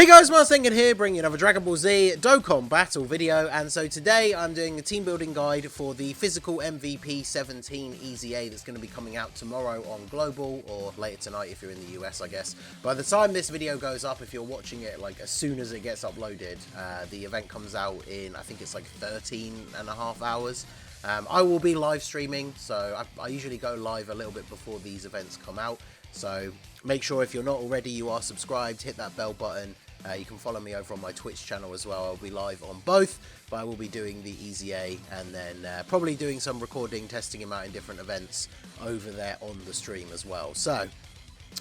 Hey guys, Mars here, bringing you another Dragon Ball Z Dokkan battle video, and so today I'm doing a team building guide for the physical MVP 17 EZA that's going to be coming out tomorrow on Global, or later tonight if you're in the US, I guess. By the time this video goes up, if you're watching it like as soon as it gets uploaded, the event comes out in, I think it's like 13.5 hours. I will be live streaming, so I usually go live a little bit before these events come out. So make sure if you're not already, you are subscribed, hit that bell button. You can follow me over on my Twitch channel as well. I'll be live on both, but I will be doing the EZA and then probably doing some recording, testing him out in different events over there on the stream as well. So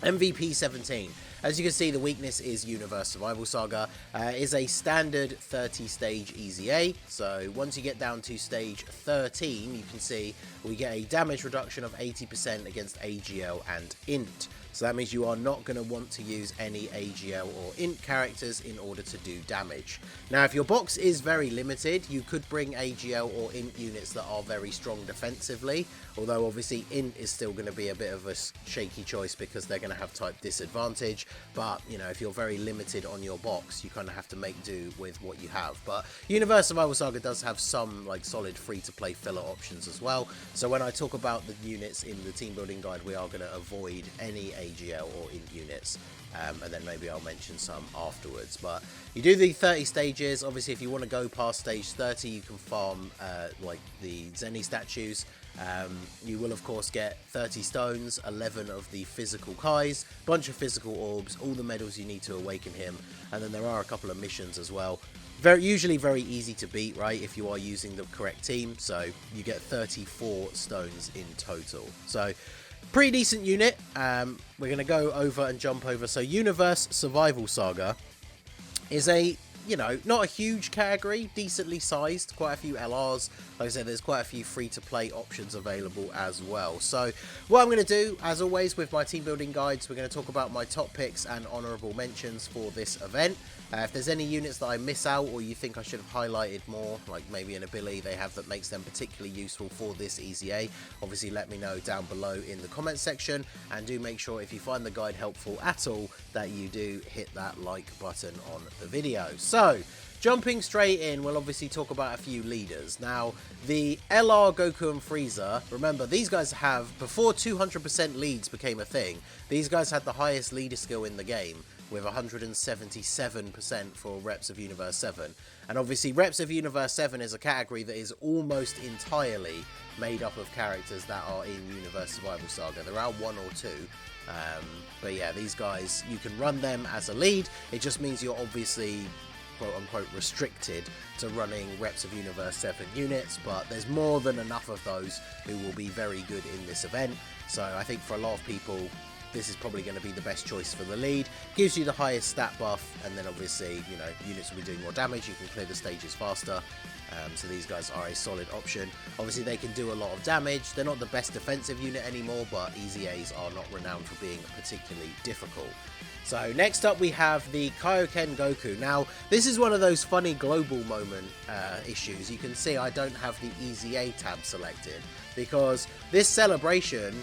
MVP 17. As you can see, the weakness is Universe Survival Saga. Is a standard 30-stage EZA. So once you get down to stage 13, you can see we get a damage reduction of 80% against AGL and Int. So that means you are not going to want to use any AGL or Int characters in order to do damage. Now, if your box is very limited, you could bring AGL or Int units that are very strong defensively. Although obviously Int is still going to be a bit of a shaky choice because they're going to have type disadvantage. But, you know, if you're very limited on your box, you kind of have to make do with what you have. But Universe Survival Saga does have some like solid free-to-play filler options as well. So when I talk about the units in the team building guide, we are going to avoid any AGL or Int units, and then maybe I'll mention some afterwards. But you do the 30 stages. Obviously, if you want to go past stage 30, you can farm like the Zenny statues. You will of course get 30 stones, 11 of the physical Kais, bunch of physical orbs, all the medals you need to awaken him, and then there are a couple of missions as well. Usually very easy to beat, right, if you are using the correct team. So you get 34 stones in total. So pretty decent unit. We're going to go over and jump over. So Universe Survival Saga is a, you know, not a huge category, decently sized, quite a few LRs. Like I said, there's quite a few free-to-play options available as well. So what I'm going to do, as always, with my team building guides, we're going to talk about my top picks and honourable mentions for this event. If there's any units that I miss out or you think I should have highlighted more, like maybe an ability they have that makes them particularly useful for this EZA, obviously let me know down below in the comments section. And do make sure if you find the guide helpful at all that you do hit that like button on the video. So jumping straight in, we'll obviously talk about a few leaders. Now, the LR, Goku and Frieza, remember, these guys have, before 200% leads became a thing, these guys had the highest leader skill in the game, with 177% for Reps of Universe 7. And obviously, Reps of Universe 7 is a category that is almost entirely made up of characters that are in Universe Survival Saga. There are one or two. But yeah, these guys, you can run them as a lead. It just means you're obviously quote-unquote restricted to running Reps of Universe 7 units, but there's more than enough of those who will be very good in this event. So I think for a lot of people, this is probably going to be the best choice for the lead. Gives you the highest stat buff, and then obviously, you know, units will be doing more damage. You can clear the stages faster. So these guys are a solid option. Obviously, they can do a lot of damage. They're not the best defensive unit anymore, but EZAs are not renowned for being particularly difficult. So next up we have the Kaioken Goku. Now this is one of those funny global moment issues. You can see I don't have the EZA tab selected because this celebration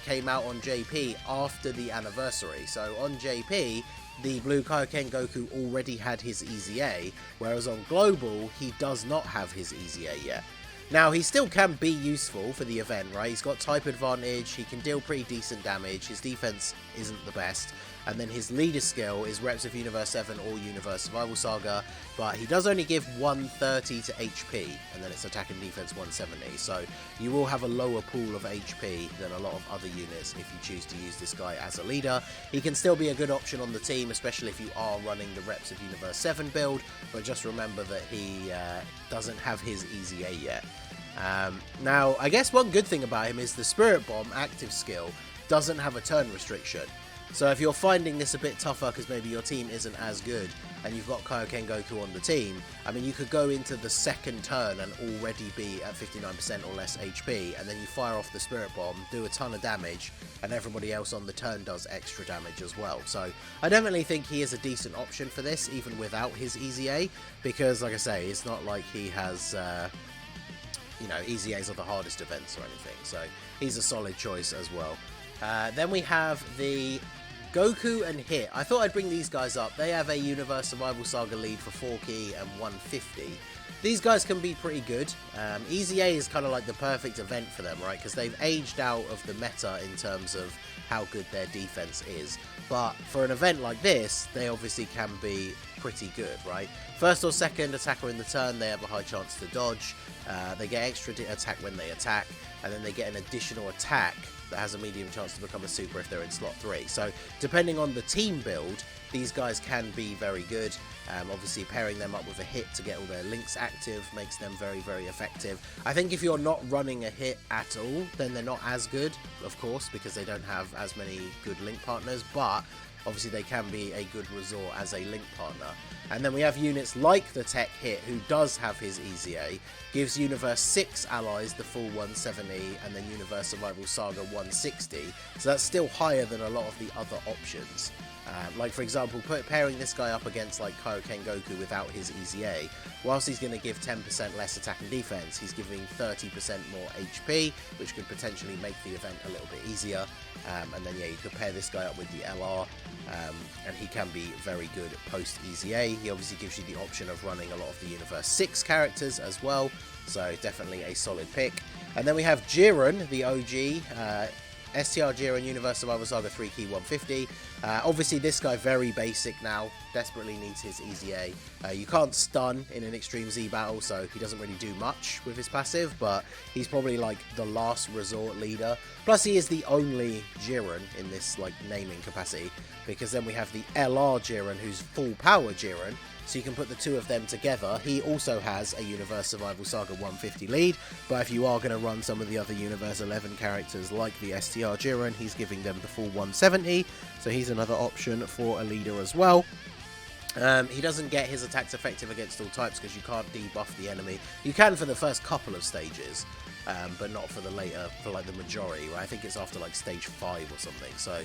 came out on JP after the anniversary. So on JP, the Blue Kaioken Goku already had his EZA, whereas on Global he does not have his EZA yet. Now, he still can be useful for the event, right? He's got type advantage, he can deal pretty decent damage, his defense isn't the best, and then his leader skill is Reps of Universe 7 or Universe Survival Saga, but he does only give 130 to HP, and then it's attack and defense 170, so you will have a lower pool of HP than a lot of other units if you choose to use this guy as a leader. He can still be a good option on the team, especially if you are running the Reps of Universe 7 build, but just remember that he doesn't have his EZA yet. Now, I guess one good thing about him is the Spirit Bomb active skill doesn't have a turn restriction. So if you're finding this a bit tougher because maybe your team isn't as good and you've got Kaioken Goku on the team, I mean, you could go into the second turn and already be at 59% or less HP, and then you fire off the Spirit Bomb, do a ton of damage, and everybody else on the turn does extra damage as well. So I definitely think he is a decent option for this, even without his EZA, because, like I say, it's not like he has you know, EZAs are the hardest events or anything, so he's a solid choice as well. Then we have the Goku and Hit. I thought I'd bring these guys up. They have a Universe Survival Saga lead for 4 key and 150. These guys can be pretty good. EZA is kind of like the perfect event for them, right? Because they've aged out of the meta in terms of how good their defense is. But for an event like this, they obviously can be pretty good, right? First or second attacker in the turn, they have a high chance to dodge. They get extra attack when they attack, and then they get an additional attack that has a medium chance to become a super if they're in slot 3. So depending on the team build, these guys can be very good. Obviously pairing them up with a Hit to get all their links active makes them very, very effective. I think if you're not running a Hit at all, then they're not as good, of course, because they don't have as many good link partners, but obviously they can be a good resort as a link partner. And then we have units like the Tech Hit, who does have his EZA, gives Universe 6 allies the full 170, and then Universe Survival Saga 160. So that's still higher than a lot of the other options. Like for example, pairing this guy up against like Kaioken Goku without his EZA, whilst he's going to give 10% less attack and defense, he's giving 30% more HP, which could potentially make the event a little bit easier. And then yeah, you could pair this guy up with the LR, and he can be very good post EZA. He obviously gives you the option of running a lot of the Universe 6 characters as well, so definitely a solid pick. And then we have Jiren, the OG, STR Jiren Universe Survival Saga 3 key 150. Obviously this guy very basic now, desperately needs his EZA. You can't stun in an Extreme Z battle, so he doesn't really do much with his passive, but he's probably like the last resort leader. Plus he is the only Jiren in this like naming capacity, because then we have the LR Jiren, who's full power Jiren, so you can put the two of them together. He also has a Universe Survival Saga 150 lead, but if you are going to run some of the other Universe 11 characters like the STR Jiren, he's giving them the full 170, so he's another option for a leader as well. He doesn't get his attacks effective against all types because you can't debuff the enemy. You can for the first couple of stages, but not for the later, for like the majority, right? I think it's after like stage 5 or something, so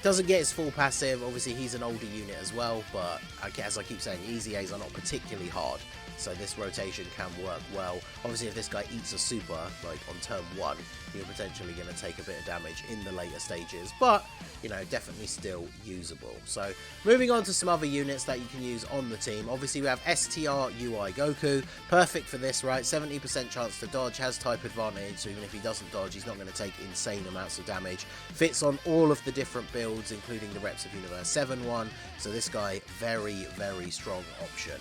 doesn't get his full passive. Obviously he's an older unit as well, but as I keep saying, EZAs are not particularly hard, so this rotation can work well. Obviously if this guy eats a super like on turn 1, you're potentially going to take a bit of damage in the later stages, but you know, definitely still usable. So moving on to some other units that you can use on the team. Obviously we have STR UI Goku, perfect for this, right? 70% chance to dodge, has type advantage, so even if he doesn't dodge, he's not going to take insane amounts of damage. Fits on all of the different builds, including the Reps of Universe 7 one, so this guy, very, very strong option.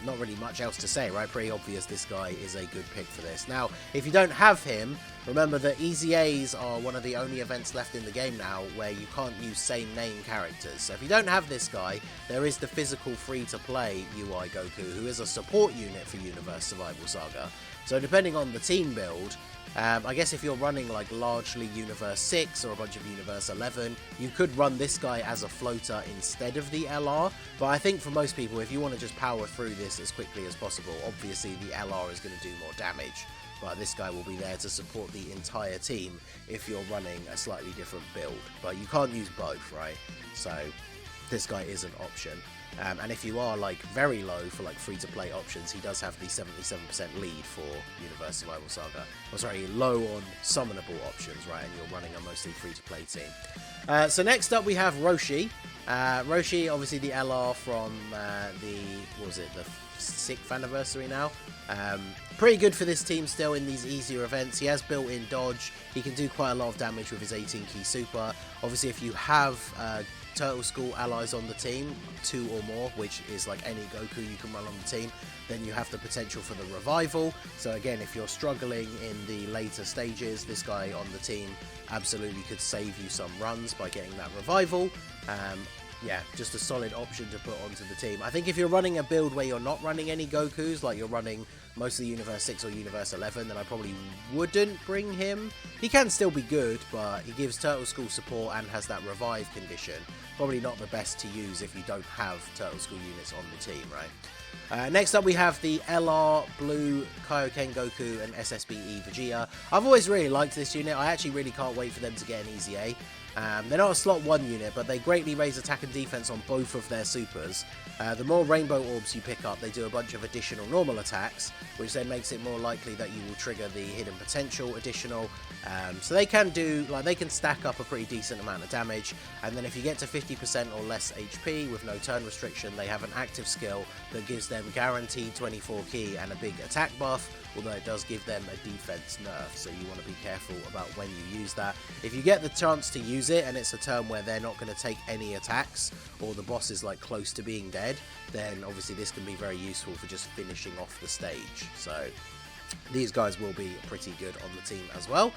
Not really much else to say, right? Pretty obvious this guy is a good pick for this. Now, if you don't have him, remember that EZAs are one of the only events left in the game now where you can't use same name characters. So if you don't have this guy, there is the physical free-to-play UI Goku, who is a support unit for Universe Survival Saga. So depending on the team build, I guess if you're running like largely Universe 6 or a bunch of Universe 11, you could run this guy as a floater instead of the LR, but I think for most people, if you want to just power through this as quickly as possible, obviously the LR is going to do more damage, but this guy will be there to support the entire team if you're running a slightly different build, but you can't use both, right? So this guy is an option. And if you are like very low for like free-to-play options, he does have the 77% lead for Universe Survival Saga. Or sorry, low on summonable options, right? And you're running a mostly free-to-play team. So next up we have Roshi. Roshi, obviously the LR from what was it, the 6th anniversary now. Pretty good for this team still in these easier events. He has built-in dodge. He can do quite a lot of damage with his 18 key super. Obviously if you have Turtle School allies on the team, 2 or more, which is like any Goku you can run on the team, then you have the potential for the revival. So again, if you're struggling in the later stages, this guy on the team absolutely could save you some runs by getting that revival. Yeah, just a solid option to put onto the team. I think if you're running a build where you're not running any Gokus, like you're running mostly Universe 6 or Universe 11, then I probably wouldn't bring him. He can still be good, but he gives Turtle School support and has that revive condition. Probably not the best to use if you don't have Turtle School units on the team, right? Next up we have the LR Blue Kaioken Goku and SSBE Vegeta. I've always really liked this unit. I actually really can't wait for them to get an EZA. They're not a slot 1 unit, but they greatly raise attack and defense on both of their supers. The more rainbow orbs you pick up, they do a bunch of additional normal attacks, which then makes it more likely that you will trigger the hidden potential additional. So they can do, like, they can stack up a pretty decent amount of damage. And then if you get to 50% or less HP with no turn restriction, they have an active skill that gives them guaranteed 24 key and a big attack buff, although it does give them a defense nerf, so you want to be careful about when you use that. If you get the chance to use it and it's a turn where they're not going to take any attacks, or the boss is like close to being dead, then obviously this can be very useful for just finishing off the stage. So these guys will be pretty good on the team as well.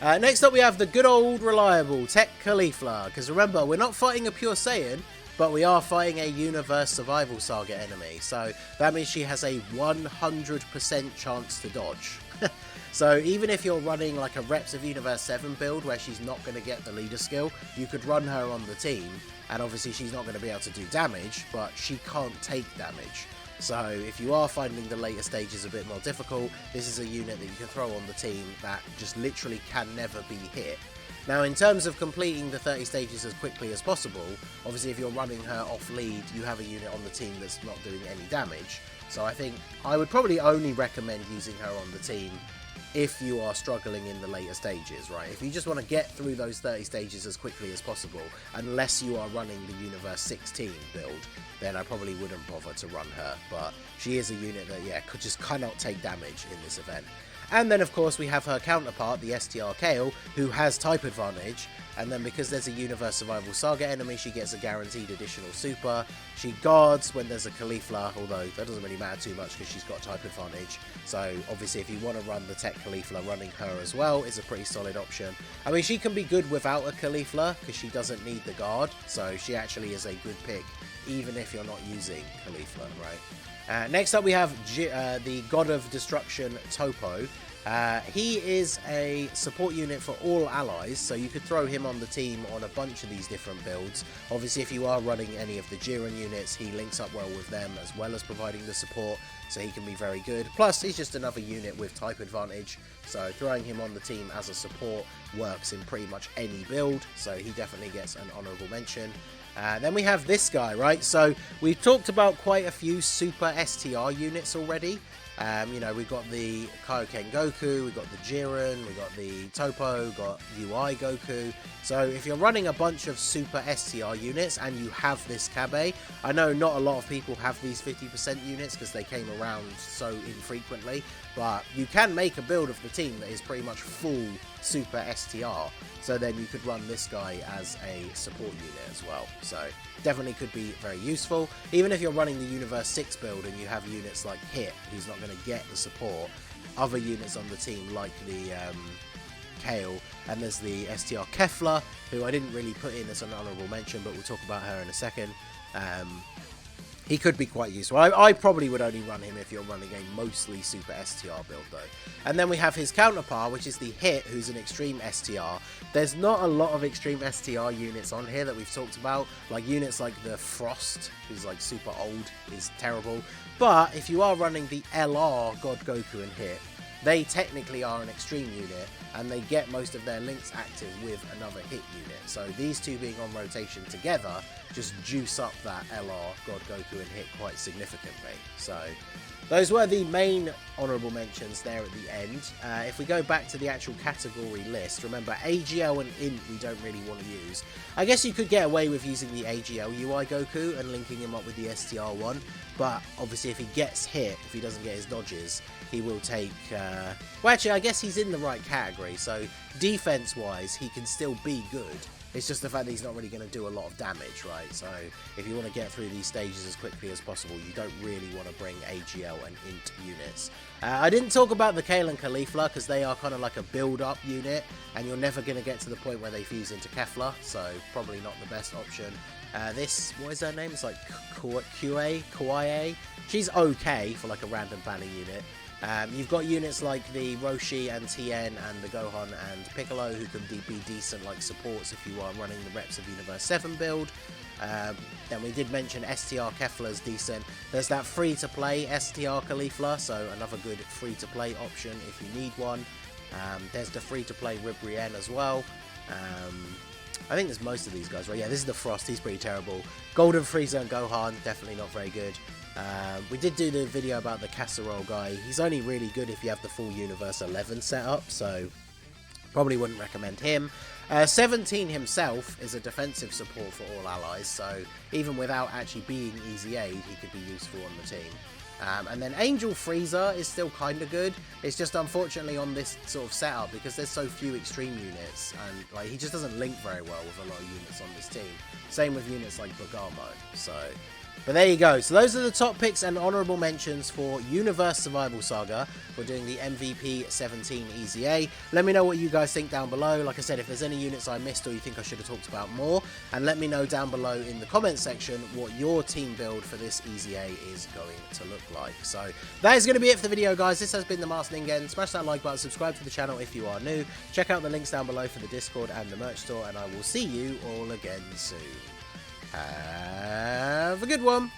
Next up we have the good old reliable Tech Caulifla, because remember, we're not fighting a pure Saiyan, but we are fighting a Universe Survival Saga enemy, so that means she has a 100% chance to dodge. So even if you're running like a Reps of Universe 7 build where she's not going to get the leader skill, you could run her on the team, and obviously she's not going to be able to do damage, but she can't take damage. So if you are finding the later stages a bit more difficult, this is a unit that you can throw on the team that just literally can never be hit. Now, in terms of completing the 30 stages as quickly as possible, obviously if you're running her off lead, you have a unit on the team that's not doing any damage. So I think I would probably only recommend using her on the team if you are struggling in the later stages, right? If you just want to get through those 30 stages as quickly as possible, unless you are running the Universe 16 build, then I probably wouldn't bother to run her. But she is a unit that, yeah, just cannot take damage in this event. And then, of course, we have her counterpart, the STR Kale, who has type advantage. And then because there's a Universe Survival Saga enemy, she gets a guaranteed additional super. She guards when there's a Caulifla, although that doesn't really matter too much because she's got type advantage. So obviously if you want to run the Tech Caulifla, running her as well is a pretty solid option. I mean, she can be good without a Caulifla because she doesn't need the guard. So she actually is a good pick, even if you're not using Caulifla, right? Next up we have the God of Destruction Topo. He is a support unit for all allies, so you could throw him on the team on a bunch of these different builds. Obviously, if you are running any of the Jiren units, he links up well with them as well as providing the support, so he can be very good. Plus, he's just another unit with type advantage, so throwing him on the team as a support works in pretty much any build, so he definitely gets an honourable mention. Then we have this guy, right? So we've talked about quite a few super STR units already. You know, we've got the Kaioken Goku, we've got the Jiren, we've got the Topo, got UI Goku. So if you're running a bunch of super STR units and you have this Kabe, I know not a lot of people have these 50% units because they came around so infrequently, but you can make a build of the team that is pretty much full super STR. So then you could run this guy as a support unit as well. So definitely could be very useful. Even if you're running the Universe 6 build and you have units like Hit, who's not going to get the support, other units on the team like the Kale, and there's the STR Kefla, who I didn't really put in as an honourable mention, but we'll talk about her in a second. He could be quite useful. I probably would only run him if you're running a mostly super STR build though. And then we have his counterpart, which is the Hit, who's an extreme STR. There's not a lot of extreme STR units on here that we've talked about. Like units like the Frost, who's like super old, is terrible. But if you are running the LR God Goku and Hit, they technically are an extreme unit, and they get most of their links active with another hit unit. So these two being on rotation together just juice up that LR, God Goku and Hit quite significantly. So those were the main honourable mentions there at the end. If we go back to the actual category list, remember AGL and Int we don't really want to use. I guess you could get away with using the AGL UI Goku and linking him up with the STR one, but obviously if he gets hit, if he doesn't get his dodges, he will take... well, actually, I guess he's in the right category, so defense-wise, he can still be good. It's just the fact that he's not really going to do a lot of damage, right? So if you want to get through these stages as quickly as possible, you don't really want to bring AGL and Int units. I didn't talk about the Kale and Caulifla because they are kind of like a build-up unit, and you're never going to get to the point where they fuse into Kefla, so probably not the best option. This, what is her name? It's like Kawaii. She's okay for like a random banner unit. You've got units like the Roshi and Tien and the Gohan and Piccolo who can be decent like supports if you are running the Reps of Universe 7 build. Then we did mention STR Kefla's decent. There's that free-to-play STR Caulifla, so another good free-to-play option if you need one. There's the free-to-play Ribrienne as well. I think there's most of these guys, right? Yeah, this is the Frost. He's pretty terrible. Golden Frieza and Gohan, definitely not very good. We did do the video about the Casserole guy. He's only really good if you have the full Universe 11 set up, so probably wouldn't recommend him. 17 himself is a defensive support for all allies, so even without actually being EZA, he could be useful on the team. And then Angel Frieza is still kind of good. It's just unfortunately on this sort of setup, because there's so few extreme units, and like he just doesn't link very well with a lot of units on this team. Same with units like Bergamo. So, but there you go. So those are the top picks and honourable mentions for Universe Survival Saga. We're doing the MVP 17 EZA. Let me know what you guys think down below. Like I said, if there's any units I missed or you think I should have talked about more, and let me know down below in the comments section what your team build for this EZA is going to look like. So that is going to be it for the video, guys. This has been the Masked Ningen. Smash that like button, subscribe to the channel if you are new. Check out the links down below for the Discord and the merch store, and I will see you all again soon. Have a good one.